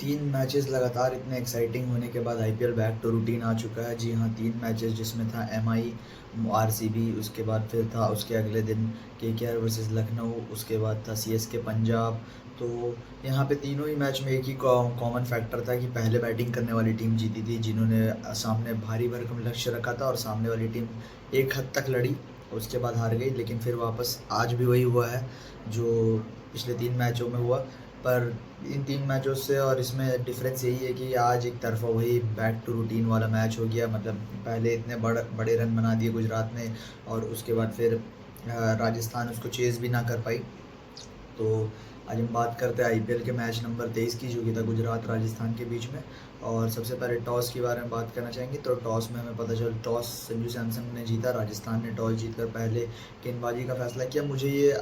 3 matches लगातार इतने exciting होने के बाद आईपीएल बैक टू रूटीन आ चुका है। जी हाँ, 3 मैचेस जिसमें था एमआई आरसीबी, उसके बाद फिर था उसके अगले दिन केकेआर वर्सेस लखनऊ, उसके बाद था सीएसके पंजाब। तो यहाँ पे तीनों ही मैच में एक ही कॉमन फैक्टर था कि पहले बैटिंग करने वाली टीम जीती थी, जिन्होंने सामने भारी भरकम लक्ष्य रखा था और सामने वाली टीम एक हद तक लड़ी, उसके बाद हार गई। लेकिन फिर वापस आज भी वही हुआ है जो पिछले 3 मैचों में हुआ। पर इन 3 मैचों से और इसमें डिफरेंस यही है कि आज एक तरफा वही बैक टू रूटीन वाला मैच हो गया। मतलब पहले इतने बड़े रन बना दिए गुजरात ने और उसके बाद फिर राजस्थान उसको चेज़ भी ना कर पाई। तो आज हम बात करते हैं आईपीएल के मैच नंबर 23 की, जो कि था गुजरात राजस्थान के बीच में। और सबसे पहले टॉस के बारे में बात करना चाहेंगे। तो टॉस में हमें पता चल टॉस संजू सैमसन ने जीता, राजस्थान ने टॉस जीतकर पहले गेंदबाजी का फैसला किया। मुझे ये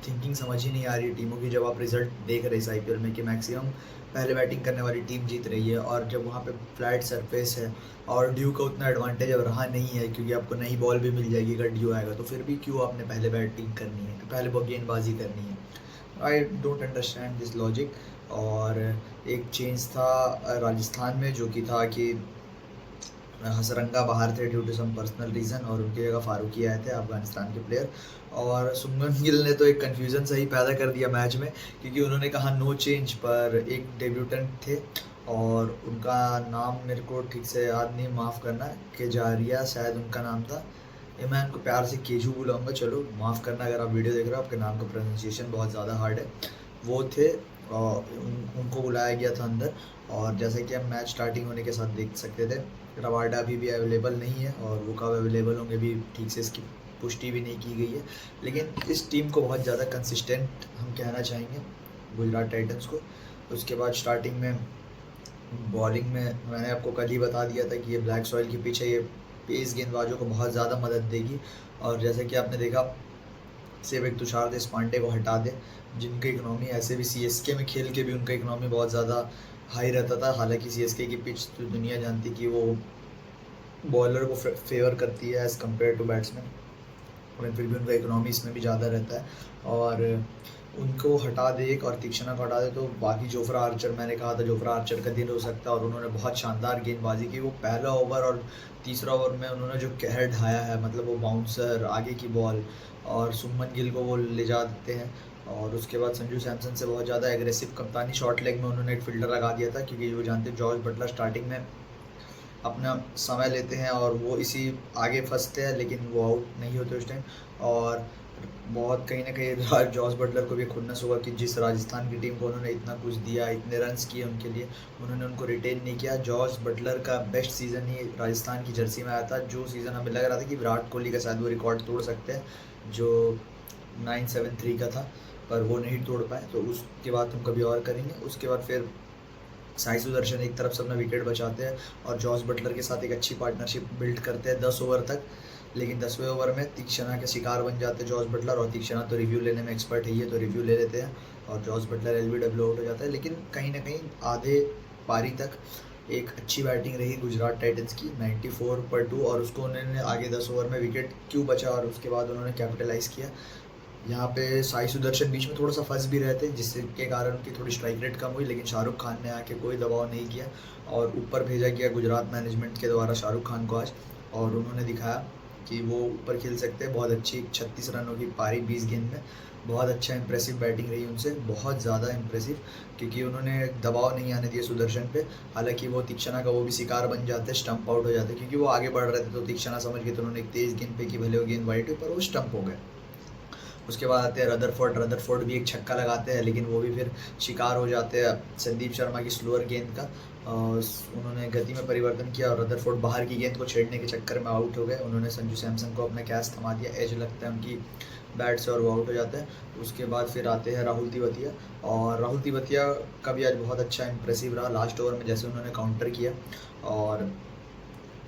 थिंकिंग समझ ही नहीं आ रही टीमों की, जब आप रिजल्ट देख रहे इस आईपीएल में, कि मैक्सिमम पहले बैटिंग करने वाली टीम जीत रही है, और जब वहाँ पे फ्लैट सरफेस है और ड्यू का उतना एडवांटेज अब रहा नहीं है, क्योंकि आपको नई बॉल भी मिल जाएगी अगर ड्यू आएगा, तो फिर भी क्यों आपने पहले बैटिंग करनी है, पहले वो गेंदबाजी करनी है। I don't understand this logic. और एक चेंज था राजस्थान में, जो कि था कि हसरंगा बाहर थे due to some personal reason, और उनकी जगह फारूकी आए थे अफगानिस्तान के प्लेयर। और सुमन गिल ने तो एक कन्फ्यूज़न सही पैदा कर दिया मैच में, क्योंकि उन्होंने कहा नो चेंज, पर एक डेब्यूटेंट थे और उनका नाम मेरे को ठीक से याद नहीं, माफ़ करना, केजारिया शायद उनका नाम था। ये मैं उनको प्यार से केजू बुलाऊंगा, चलो माफ़ करना अगर आप वीडियो देख रहे हो, आपके नाम का प्रोनाउंसिएशन बहुत ज़्यादा हार्ड है। वो थे और उनको बुलाया गया था अंदर। और जैसे कि हम मैच स्टार्टिंग होने के साथ देख सकते थे, रवाडा अभी भी अवेलेबल नहीं है, और वो कब अवेलेबल होंगे भी ठीक से इसकी पुष्टि भी नहीं की गई है। लेकिन इस टीम को बहुत ज़्यादा कंसिस्टेंट हम कहना चाहेंगे, गुजरात टाइटंस को। उसके बाद स्टार्टिंग में बॉलिंग में मैंने आपको कल ही बता दिया था कि ये ब्लैक सॉइल के पीछे ये पेस गेंदबाजों को बहुत ज़्यादा मदद देगी। और जैसे कि आपने देखा, सिर्फ एक तुषार देशपांडे को हटा दे, जिनकी इकनॉमी ऐसे भी सीएसके में खेल के भी उनका इकनॉमी बहुत ज़्यादा हाई रहता था। हालांकि सीएसके की पिच तो दुनिया जानती कि वो बॉलर को फेवर करती है एज़ कम्पेयर टू बैट्समैन, लेकिन फिर भी उनका इकोनॉमी इसमें भी ज़्यादा रहता है। और उनको हटा दे एक और तीक्ष्णा को हटा दे, तो बाकी जोफ्रा आर्चर, मैंने कहा था जोफ्रा आर्चर का दिन हो सकता है, और उन्होंने बहुत शानदार गेंदबाजी की। वो पहला ओवर और तीसरा ओवर में उन्होंने जो कहर ढाया है, मतलब वो बाउंसर, आगे की बॉल, और सुमन गिल को वो ले जा देते हैं। और उसके बाद संजू सैमसन से बहुत ज़्यादा एग्रेसिव कप्तानी, शॉर्ट लेग में उन्होंने एक फील्डर लगा दिया था, क्योंकि वो जानते जॉर्ज बटलर स्टार्टिंग में अपना समय लेते हैं और वो इसी आगे फंसते हैं, लेकिन वो आउट नहीं होते उस टाइम। और बहुत कहीं ना कहीं जॉस बटलर को भी खुन्नस होगा कि जिस राजस्थान की टीम को उन्होंने इतना कुछ दिया, इतने रन्स किए उनके लिए, उन्होंने उनको रिटेन नहीं किया। जॉस बटलर का बेस्ट सीज़न ही राजस्थान की जर्सी में आया था, जो सीज़न हमें लग रहा था कि विराट कोहली का शायद वो रिकॉर्ड तोड़ सकते हैं, जो 973 का था, पर वो नहीं तोड़ पाए। तो उसके बाद हम कभी और करेंगे। उसके बाद फिर साई सुदर्शन एक तरफ से अपना विकेट बचाते हैं और जॉस बटलर के साथ एक अच्छी पार्टनरशिप बिल्ड करते हैं 10 ओवर तक। लेकिन 10वें ओवर में तीक्ष्णा के शिकार बन जाते हैं जॉस बटलर, और तीक्ष्णा तो रिव्यू लेने में एक्सपर्ट है, ये तो रिव्यू ले लेते हैं और जॉस बटलर एलबीडब्ल्यू आउट हो जाता है। लेकिन कहीं ना कहीं आधे पारी तक एक अच्छी बैटिंग रही गुजरात टाइटंस की, 94/2, और उसको उन्होंने आगे 10 ओवर में विकेट क्यों बचा और उसके बाद उन्होंने कैपिटलाइज़ किया। यहाँ पे साई सुदर्शन बीच में थोड़ा सा फंस भी रहे थे, जिसके कारण उनकी थोड़ी स्ट्राइक रेट कम हुई, लेकिन शाहरुख खान ने आके कोई दबाव नहीं किया और ऊपर भेजा गया गुजरात मैनेजमेंट के द्वारा शाहरुख खान को आज, और उन्होंने दिखाया कि वो ऊपर खेल सकते हैं। बहुत अच्छी 36 रनों की पारी 20 गेंद में, बहुत अच्छा इंप्रेसिव बैटिंग रही उनसे, बहुत ज़्यादा इंप्रेसिव, क्योंकि उन्होंने दबाव नहीं आने दिया सुदर्शन पे। हालांकि वो तीक्ष्णा का वो भी शिकार बन जाते, स्टंप आउट हो जाते, क्योंकि वो आगे बढ़ रहे थे तो तीक्ष्णा समझ गए, तो उन्होंने एक तेज़ गेंद पे की, भले वो गेंद वाइड हुई पर वो स्टंप हो गए। उसके बाद आते हैं रदरफोर्ड भी एक छक्का लगाते हैं, लेकिन वो भी फिर शिकार हो जाते हैं संदीप शर्मा की स्लोअर गेंद का। उन्होंने गति में परिवर्तन किया और रदरफोर्ड बाहर की गेंद को छेड़ने के चक्कर में आउट हो गए। उन्होंने संजू सैमसन को अपना कैच थमा दिया, एज लगता है उनकी बैट से, और वो आउट हो जाता है। उसके बाद फिर आते हैं राहुल तिवतिया, और राहुल तिवतिया का भी आज बहुत अच्छा इंप्रेसिव रहा लास्ट ओवर में, जैसे उन्होंने काउंटर किया, और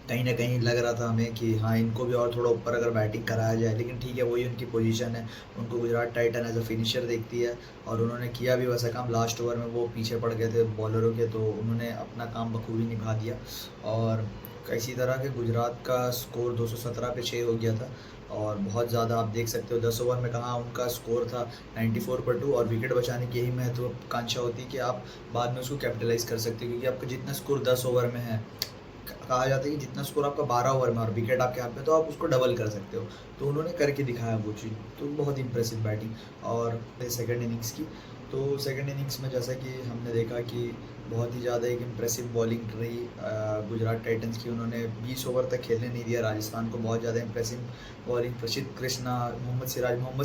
कहीं ना कहीं लग रहा था हमें कि हाँ, इनको भी और थोड़ा ऊपर अगर बैटिंग कराया जाए, लेकिन ठीक है, वही उनकी पोजीशन है। उनको Gujarat titan as a finisher देखती है, और उन्होंने किया भी वैसा काम। लास्ट ओवर में वो पीछे पड़ गए थे बॉलरों के, तो उन्होंने अपना काम बखूबी निभा दिया। और इसी तरह के गुजरात का स्कोर 217 पे 6 हो गया था। और बहुत ज़्यादा आप देख सकते हो 10 ओवर में कहाँ उनका स्कोर था 94 पर 2, और विकेट बचाने की यही महत्वाकांक्षा होती है कि आप बाद में उसको कैपिटलाइज कर सकते हो, क्योंकि आपका जितना स्कोर 10 ओवर में है, कहा जाता है कि जितना स्कोर आपका 12 ओवर में और विकेट आपके हाथ में, तो आप उसको डबल कर सकते हो। तो उन्होंने करके दिखाया वो चीज़, तो बहुत इंप्रेसिव बैटिंग। और सेकंड इनिंग्स की, तो सेकंड इनिंग्स में जैसा कि हमने देखा कि बहुत ही ज़्यादा एक इम्प्रेसिव बॉलिंग रही गुजरात टाइटंस की। उन्होंने 20 ओवर तक खेलने नहीं दिया राजस्थान को, बहुत ज़्यादा इम्प्रेसिव बॉलिंग। प्रसिद्ध कृष्णा, मोहम्मद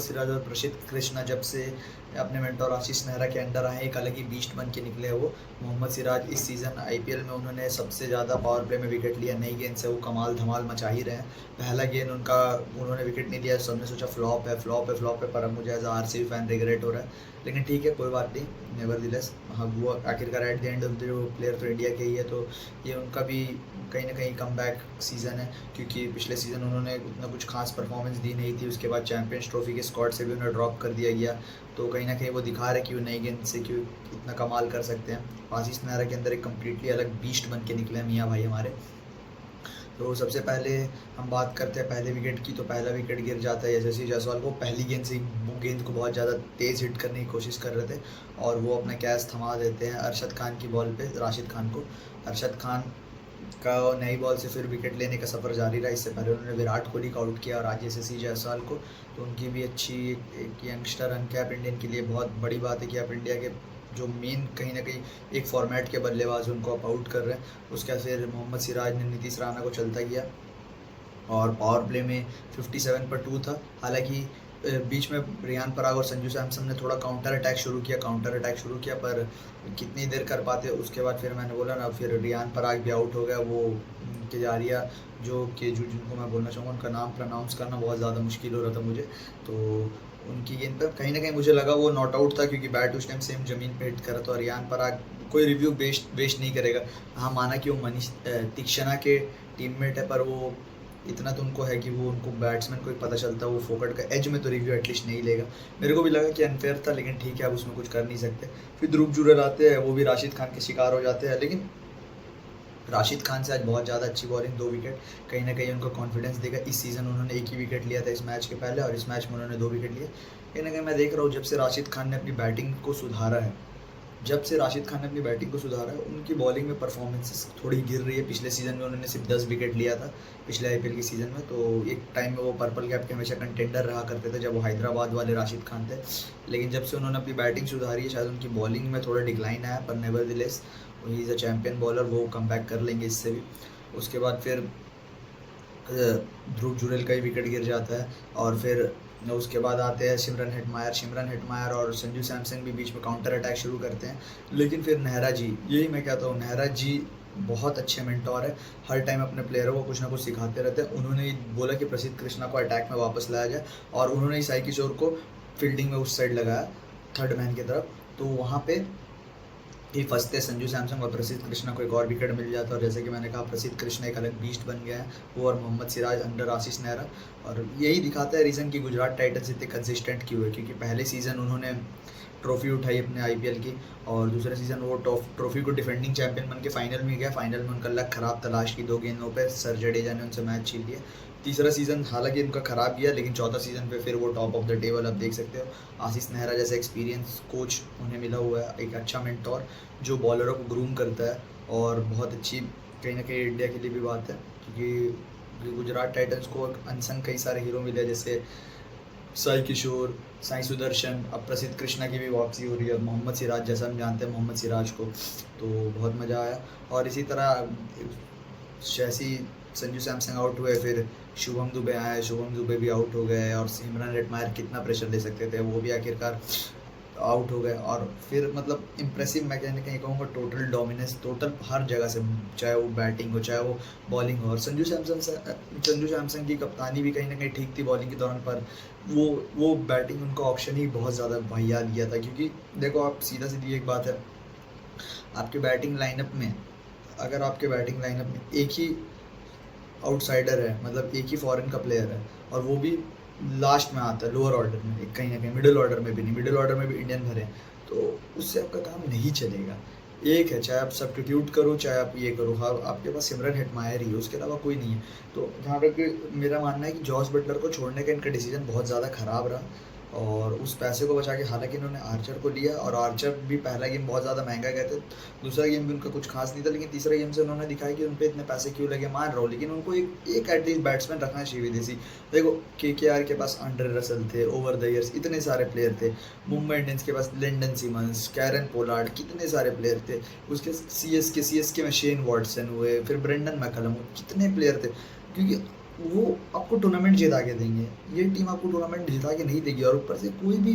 सिराज और प्रसिद्ध कृष्णा जब से अपने मेंटोर आशीष नेहरा के अंडर आए, एक अलग ही बीस्ट बन के निकले वो। मोहम्मद सिराज इस सीज़न आईपीएल में उन्होंने सबसे ज़्यादा पावर प्ले में विकेट लिया, नई गेंद से वो कमाल धमाल मचा ही रहे हैं। पहला गेंद उनका उन्होंने विकेट नहीं लिया, सबने सोचा फ्लॉप है फ्लॉप है फ्लॉप है, पर अब मुझे एज आरसीबी फैन रिग्रेट हो रहा है, लेकिन ठीक है कोई बात नहीं, नेवरदिलेस। हाँ, वो आखिरकार at the end of the player तो इंडिया के ही है, तो ये उनका भी कहीं ना कहीं कम बैक सीज़न है, क्योंकि पिछले सीज़न उन्होंने उतना कुछ खास परफॉर्मेंस दी नहीं थी। उसके बाद चैंपियंस ट्रॉफी के स्क्वाड से भी उन्हें ड्रॉप कर दिया गया, तो कहीं ना कहीं वो दिखा रहे कि वो नई गेंद से क्यों इतना कमाल कर सकते हैं। आशीष नेहरा के अंदर एक कम्प्लीटली अलग बीस्ट बन के निकले हैं मियाँ भाई हमारे। तो सबसे पहले हम बात करते हैं पहले विकेट की, तो पहला विकेट गिर जाता है यशस्वी जायसवाल को। पहली गेंद से वो गेंद को बहुत ज़्यादा तेज़ हिट करने की कोशिश कर रहे थे, और वो अपना कैच थमा देते हैं अरशद खान की बॉल पे, राशिद खान को। अरशद खान का नई बॉल से फिर विकेट लेने का सफ़र जारी रहा। इससे पहले उन्होंने विराट कोहली को आउट किया और आज यशस्वी जायसवाल को, तो उनकी भी अच्छी एक यंगस्टर अनकैप इंडियन के लिए बहुत बड़ी बात है कि आप इंडिया के जो मेन कहीं ना कहीं एक फॉर्मेट के बल्लेबाज उनको आप आउट कर रहे हैं। उसके बाद फिर मोहम्मद सिराज ने नीतीश राणा को चलता किया, और पावर प्ले में 57 पर 2 था। हालांकि बीच में रियान पराग और संजू सैमसन ने थोड़ा काउंटर अटैक शुरू किया, पर कितनी देर कर पाते। उसके बाद फिर मैंने बोला ना, फिर रियान पराग भी आउट हो गया। वो केजारिया जो जिनको मैं बोलना चाहूँगा, उनका नाम प्रोनाउंस करना बहुत ज़्यादा मुश्किल हो रहा था मुझे, तो उनकी गेंद पर कहीं ना कहीं मुझे लगा वो नॉट आउट था, क्योंकि बैट उस टाइम सेम ज़मीन पे हिट करा था। और रियान पराग कोई रिव्यू वेस्ट नहीं करेगा। हाँ, माना कि वो मनीष तीक्षणा के टीममेट है, पर वो इतना तो उनको है कि वो उनको बैट्समैन को ही पता चलता है, वो फोकट का एज में तो रिव्यू एटलीस्ट नहीं लेगा। मेरे को भी लगा कि अनफेयर था, लेकिन ठीक है, अब उसमें कुछ कर नहीं सकते। फिर ध्रुव जुरैल आते हैं, वो भी राशिद खान के शिकार हो जाते हैं, लेकिन राशिद खान से आज बहुत ज़्यादा अच्छी बॉलिंग, 2 विकेट कहीं ना कहीं उनको कॉन्फिडेंस देगा। इस सीज़न उन्होंने 1 ही विकेट लिया था इस मैच के पहले, और इस मैच में उन्होंने 2 विकेट लिए। कहीं ना कहीं मैं देख रहा हूँ जब से राशिद खान ने अपनी बैटिंग को सुधारा है, उनकी बॉलिंग में परफॉर्मेंसेस थोड़ी गिर रही है। पिछले सीज़न में उन्होंने सिर्फ 10 विकेट लिया था, पिछले आईपीएल के सीज़न में। तो एक टाइम में वो पर्पल कैप के हमेशा कंटेंडर रहा करते थे, जब वो हैदराबाद वाले राशिद खान थे। लेकिन जब से उन्होंने अपनी बैटिंग सुधारी है, शायद उनकी बॉलिंग में थोड़ा डिक्लाइन आया, पर nevertheless he is a champion bowler, वो कम बैक कर लेंगे इससे भी। उसके बाद फिर ध्रुव जुरैल का ही विकेट गिर जाता है, और फिर उसके बाद आते हैं शिमरन हेटमायर और संजू सैमसन भी बीच में काउंटर अटैक शुरू करते हैं। लेकिन फिर नेहरा जी, यही मैं कहता हूँ, नेहरा जी बहुत अच्छे मेंटोर है, हर टाइम अपने प्लेयरों को कुछ ना कुछ सिखाते रहते हैं। उन्होंने बोला कि प्रसिद्ध कृष्णा को अटैक में वापस लाया जाए, और उन्होंने साई किशोर को फील्डिंग में उस साइड लगाया, थर्ड मैन की तरफ। तो वहाँ पे ही फंसते संजू सैमसन और प्रसिद्ध कृष्णा को एक और विकेट मिल जाता है। और जैसे कि मैंने कहा, प्रसिद्ध कृष्णा एक अलग बीस्ट बन गया है, वो और मोहम्मद सिराज अंडर आशीष नेहरा। और यही दिखाता है रीज़न कि गुजरात टाइटंस इतने कंसिस्टेंट क्यों है, क्योंकि पहले सीज़न उन्होंने ट्रॉफी उठाई अपने आईपीएल की, और दूसरे सीज़न वो ट्रॉफी को डिफेंडिंग चैंपियन बन के फाइनल में गया। फाइनल में उनका लक खराब तलाश की 2 गेंदों पे सर जडेजा ने उनसे मैच छीन लिया। तीसरा सीज़न हालांकि उनका ख़राब गया, लेकिन चौथा सीज़न पे फिर वो टॉप ऑफ द टेबल आप देख सकते हो। आशीष नेहरा जैसा एक्सपीरियंस कोच उन्हें मिला हुआ है, एक अच्छा मेंटोर जो बॉलरों को ग्रूम करता है, और बहुत अच्छी कहीं ना कहीं इंडिया के लिए भी बात है, क्योंकि गुजरात टाइटंस को अनसंग कई सारे हीरो मिले, जैसे साई किशोर, साई सुदर्शन, अब प्रसिद्ध कृष्णा की भी वापसी हो रही है, मोहम्मद सिराज जैसा हम जानते हैं मोहम्मद सिराज को, तो बहुत मज़ा आया। और इसी तरह जैसी संजू सैमसन आउट हुए, फिर शुभम दुबे आए, शुभम दुबे भी आउट हो गए, और सिमरन हेटमायर कितना प्रेशर दे सकते थे, वो भी आखिरकार आउट हो गए। और फिर मतलब इम्प्रेसिव मैं कहने कहीं कहूँगा, टोटल डोमिनेंस, टोटल हर जगह से, चाहे वो बैटिंग हो चाहे वो बॉलिंग हो। और संजू सैमसन की कप्तानी भी कहीं ना कहीं ठीक थी बॉलिंग के दौरान, पर वो बैटिंग उनका ऑप्शन ही बहुत ज़्यादा भैया लिया था। क्योंकि देखो, आप सीधा सीधी एक बात है, आपके बैटिंग लाइनअप में, अगर आपके बैटिंग लाइनअप में एक ही आउटसाइडर है, मतलब एक ही फॉरेन का प्लेयर है, और वो भी लास्ट में आता है, लोअर ऑर्डर में, कहीं ना कहीं मिडिल ऑर्डर में भी नहीं, मिडिल ऑर्डर में भी इंडियन भरे, तो उससे आपका काम नहीं चलेगा। एक है, चाहे आप सब्स्टिट्यूट करो चाहे आप ये करो, हाँ आपके पास सिमरन हेटमायर ही है, उसके अलावा कोई नहीं है। तो जहाँ तक मेरा मानना है कि जॉस बटलर को छोड़ने का इनका डिसीजन बहुत ज़्यादा ख़राब रहा, और उस पैसे को बचा के हालांकि इन्होंने आर्चर को लिया, और आर्चर भी पहला गेम बहुत ज़्यादा महंगा गए थे, दूसरा गेम भी उनका कुछ खास नहीं था, लेकिन तीसरा गेम से उन्होंने दिखाया कि उन पर इतने पैसे क्यों लगे, मान रहा हूँ, लेकिन उनको एक एटलीस्ट बैट्समैन रखना चाहिए विदेशी। देखो KKR के पास आंड्रे रसल थे, ओवर द ईयर्स इतने सारे प्लेयर थे, मुंबई इंडियंस के पास लिंडन सिमंस, कैरन पोलार्ड, कितने सारे प्लेयर थे, उसके CSK में शेन वॉटसन हुए, फिर ब्रेंडन मैकलम, कितने प्लेयर थे, क्योंकि वो आपको टूर्नामेंट जिता के देंगे, ये टीम आपको टूर्नामेंट जिता के नहीं देगी। और ऊपर से कोई भी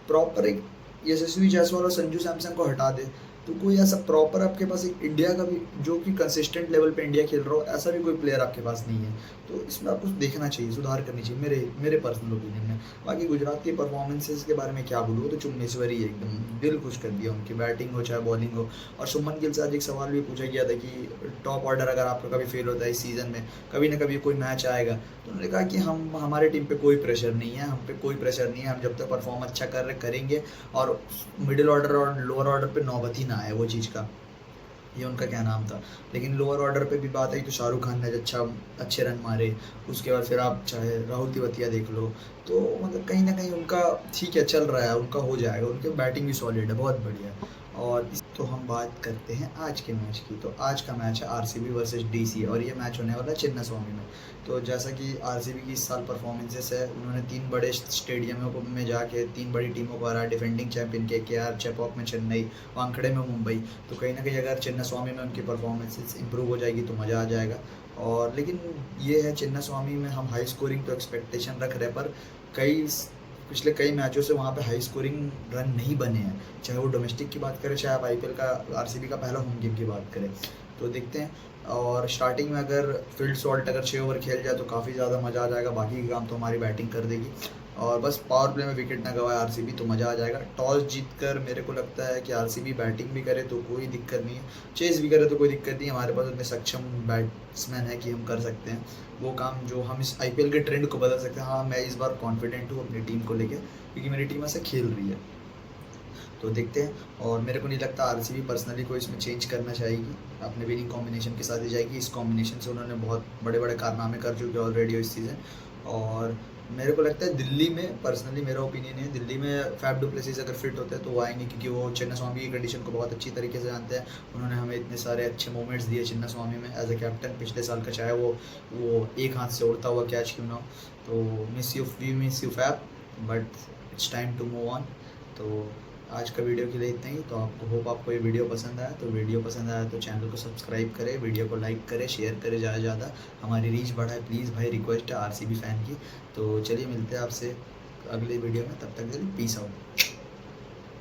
प्रॉपर एक यशस्वी जायसवाल और संजू सैमसन को हटा दे, तो कोई ऐसा प्रॉपर आपके पास एक इंडिया का भी जो कि कंसिस्टेंट लेवल पे इंडिया खेल रहा हो, ऐसा भी कोई प्लेयर आपके पास नहीं है। तो इसमें आपको देखना चाहिए, सुधार करनी चाहिए मेरे पर्सनल ओपिनियन में। बाकी गुजरात के परफॉर्मेंसेस के बारे में क्या बोलूँ, तो चुम्बेश्वरी है, एकदम दिल खुश कर दिया, उनकी बैटिंग हो चाहे बॉलिंग हो। और शुभमन गिल से आज एक सवाल भी पूछा गया था कि टॉप ऑर्डर अगर आपका कभी फेल होता है इस सीज़न में, कभी ना कभी कोई मैच आएगा, तो उन्होंने कहा कि हमारे टीम पे कोई प्रेशर नहीं है, हम पे कोई प्रेशर नहीं है, हम जब तक परफॉर्म अच्छा करेंगे, और मिडिल ऑर्डर और लोअर ऑर्डर पे नौबत ही ना आए वो चीज़ का, ये उनका क्या नाम था। लेकिन लोअर ऑर्डर पे भी बात आई तो शाहरुख खान ने अच्छे रन मारे, उसके बाद फिर आप चाहे राहुल तिवतिया देख लो, तो मतलब कहीं ना कहीं उनका ठीक है, चल रहा है, उनका हो जाएगा, उनके बैटिंग भी सॉलिड है, बहुत बढ़िया है। और तो हम बात करते हैं आज के मैच की। तो आज का मैच है RCB वर्सेस DC, और ये मैच होने वाला है चिन्नास्वामी में। तो जैसा कि RCB की इस साल परफॉर्मेंसेस है, उन्होंने 3 बड़े स्टेडियमों में जाके 3 बड़ी टीमों को हरा, डिफेंडिंग चैंपियन KKR, चेपॉक में चेन्नई, वानखेड़े में मुंबई। तो कहीं ना कहीं अगर चिन्नास्वामी में उनकी परफॉर्मेंसेस इंप्रूव हो जाएगी तो मज़ा आ जाएगा। और लेकिन ये है, चिन्नास्वामी में हम हाई स्कोरिंग तो एक्सपेक्टेशन रख रहे हैं, पर पिछले कई मैचों से वहाँ पे हाई स्कोरिंग रन नहीं बने हैं, चाहे वो डोमेस्टिक की बात करें, चाहे आप IPL का RCB का पहला होम गेम की बात करें। तो देखते हैं, और स्टार्टिंग में अगर फील्ड सॉल्ट अगर 6 ओवर खेल जाए तो काफ़ी ज़्यादा मज़ा आ जाएगा, बाकी काम तो हमारी बैटिंग कर देगी, और बस पावर प्ले में विकेट ना गवाए RCB तो मज़ा आ जाएगा। टॉस जीतकर मेरे को लगता है कि RCB बैटिंग भी करे तो कोई दिक्कत नहीं है, चेस भी करे तो कोई दिक्कत नहीं है, हमारे पास उतने सक्षम बैट्समैन है कि हम कर सकते हैं वो काम जो हम इस IPL के ट्रेंड को बदल सकते हैं। हाँ, मैं इस बार कॉन्फिडेंट हूँ अपनी टीम को लेकर, क्योंकि मेरी टीम ऐसे खेल रही है। तो देखते हैं, और मेरे को नहीं लगता RCB पर्सनली कोई इसमें चेंज करना चाहेगी, अपने विनिंग कॉम्बिनेशन के साथ ही जाएगी। इस कॉम्बिनेशन से उन्होंने बहुत बड़े बड़े कारनामे कर चुके हैं ऑलरेडी इस सीज़न। और मेरे को लगता है दिल्ली में, पर्सनली मेरा ओपिनियन है, दिल्ली में फैफ डु प्लेसिस अगर फिट होते हैं तो वो आएंगे, क्योंकि वो चिन्नास्वामी की कंडीशन को बहुत अच्छी तरीके से जानते हैं। उन्होंने हमें इतने सारे अच्छे मोमेंट्स दिए चिन्नास्वामी में एज ए कैप्टन पिछले साल का, चाहे वो एक हाथ से उड़ता हुआ कैच क्यों ना हो। तो we miss you Faf, but it's time to move on. तो आज का वीडियो के लिए इतना ही। तो आपको ये वीडियो पसंद आया, तो चैनल को सब्सक्राइब करें, वीडियो को लाइक करें, शेयर करें ज़्यादा से ज़्यादा, हमारी रीच बढ़ाए प्लीज़ भाई, रिक्वेस्ट है RCB फ़ैन की। तो चलिए मिलते हैं आपसे अगले वीडियो में, तब तक के लिए पीस आउट।